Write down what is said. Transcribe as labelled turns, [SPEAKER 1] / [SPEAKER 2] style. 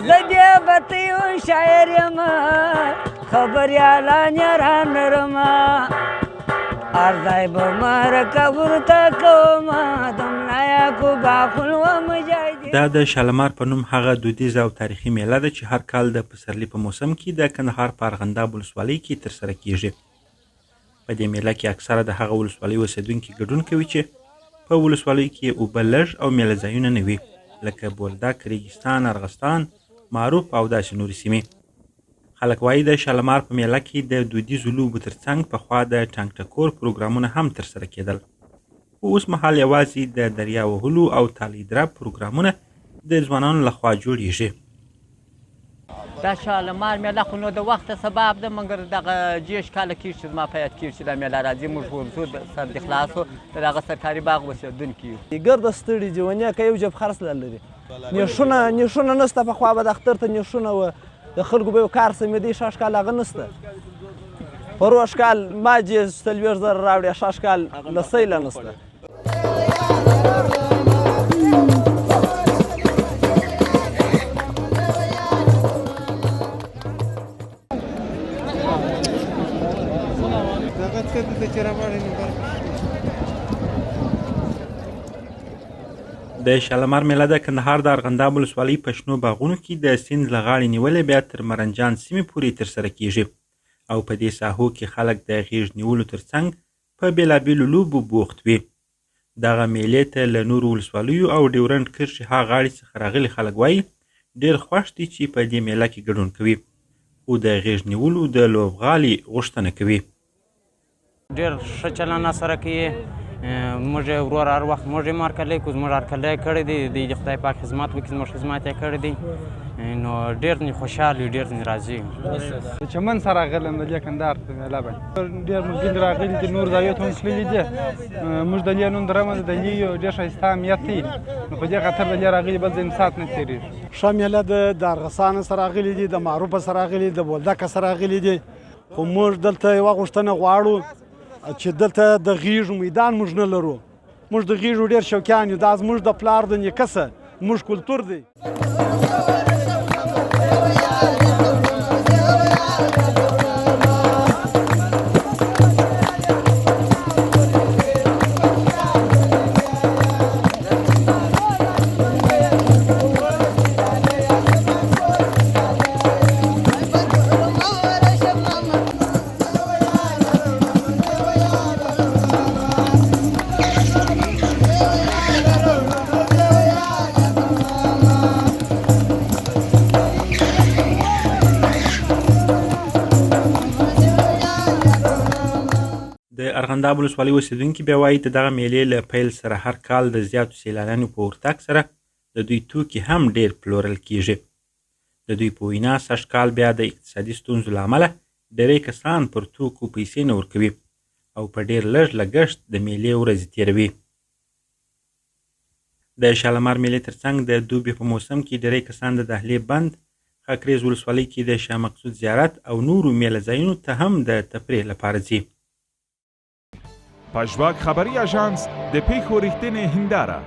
[SPEAKER 1] زدی بطیو شاعر یما خبریالان یاران نرما ارزای بمار کبر تکوما دمنایا کو باخل و مجاهدین.
[SPEAKER 2] دا د شالمار په نوم هغه دودیزه او تاریخي میله ده چې هر کال د پسرلي په موسم کې د کندهار په ارغنداب ولسوالۍ کې ترسره کیږي. په دې میله کې اکثره د هغه ولسوالۍ اوسیدونکي ګډون کوي چې په ولسوالیو کې اوبه لږ او میله ځایونه نه وي، لکه بولدک، ریګستان، ارغستان، معروف او داسې نورې سیمې. خلک وایي د شالمار په میله کې د دودیزو لوبو ترڅنګ پخوا د ټانک ټکور پروګرامونه هم ترسره کېدل. خو اوس مهال یوازې د دریا وهلو او تالی دراب پروګرامونه د ځوانانو لخوا جوړیږي.
[SPEAKER 3] دا شالمار میله خو نو د وخته سبب ده، مګر دغه جیش کاله کېږي چې زما په یاد کېږي چې دا میله راځي. موږ ورځو سر د خلاصو د دغه سرکاري باغ اوسېدونکي یو.
[SPEAKER 4] ګرده ستړي جوانیه که یو جب خرڅ لري نیښونه نسته. پخوا به د اختر ته نیښونه وه، د خلکو به یو کار سمېدی. شاش کال هغه نسته. پروش کال ماجې 40,000 راوړي، شاش کال لسیله نسته.
[SPEAKER 2] د شالمار میله د کندهار د ارغنداب ولسوالۍ په شنو باغونو کې د سیند له غاړې نیولې بیا تر مرنجان سیمې پورې ترسره کیږي او په دې ساحو کې خلک د غیږ نیولو ترڅنګ په بېلابېلو لوبو بوخت وي. دغه میلې ته له نورو ولسوالیو او ډیورنډ کرښې ها غاړې څخه راغلي خلک وایي ډېر خوښ دي چې په دې میله کې ګډون کوي، خو د غیږ نیولو د لوبغالي غوښتنه کوي.
[SPEAKER 5] ډېر ښه چلند سره کوي. موږ ورور هر وخت موږ یې مارکلی کړو، زموږ هرکلی یې کړی دی. د خدای پاک خدمت وکړي، زموږ خدمت یې کړی دی. نو ډېر خوشحال یو، ډېر راضي یو.
[SPEAKER 6] د چمن سره راغلم د دې کندهار په میله باندې. ډېر ملګري راغلي دي، نور ځایو ته هم تللي دي. موږ د دې نوم درمه د دې یو ډېر ښایسته امنیت دی، نو په دې خاطر د دې راغلي بل ځای ساعت نه تېرېږي.
[SPEAKER 4] ښه میله ده. د ارغسان سره راغلي دي، د معروفه سره راغلي، د بولدک سره راغلي دي. خو موږ دلته یوه غوښتنه غواړو چې دلته د غیږو میدان موږ نه لرو. موږ د غیږو ډېر شوقیان یو. دا زموږ د پلار د نیکه څه موږ کلتور دی.
[SPEAKER 2] د ارغنداب ولسوالۍ اوسیدونکي بیا وایي د دغه میلې له پیل سره هر کال د زیاتو سیلانیانو په ورتګ سره د دوی توکي هم ډېر پلورل کیږي. د دوی په وینا سږکال بیا د اقتصادي ستونزو له امله ډېری کسان پر توکو پیسې نه ورکوي او په ډېر لږ لګښت د میلې ورځې تېروي. د شالمار میلې ترڅنګ د دوبي په موسم کې ډېری کسان د دهلې بند، خاکریز ولسوالۍ کې د شاه مقصود زیارت او نورو میله ځایونو ته هم د تفریح لپاره ځي.
[SPEAKER 7] پژواک خبری اژانس د پیښو ریښتینې هنداره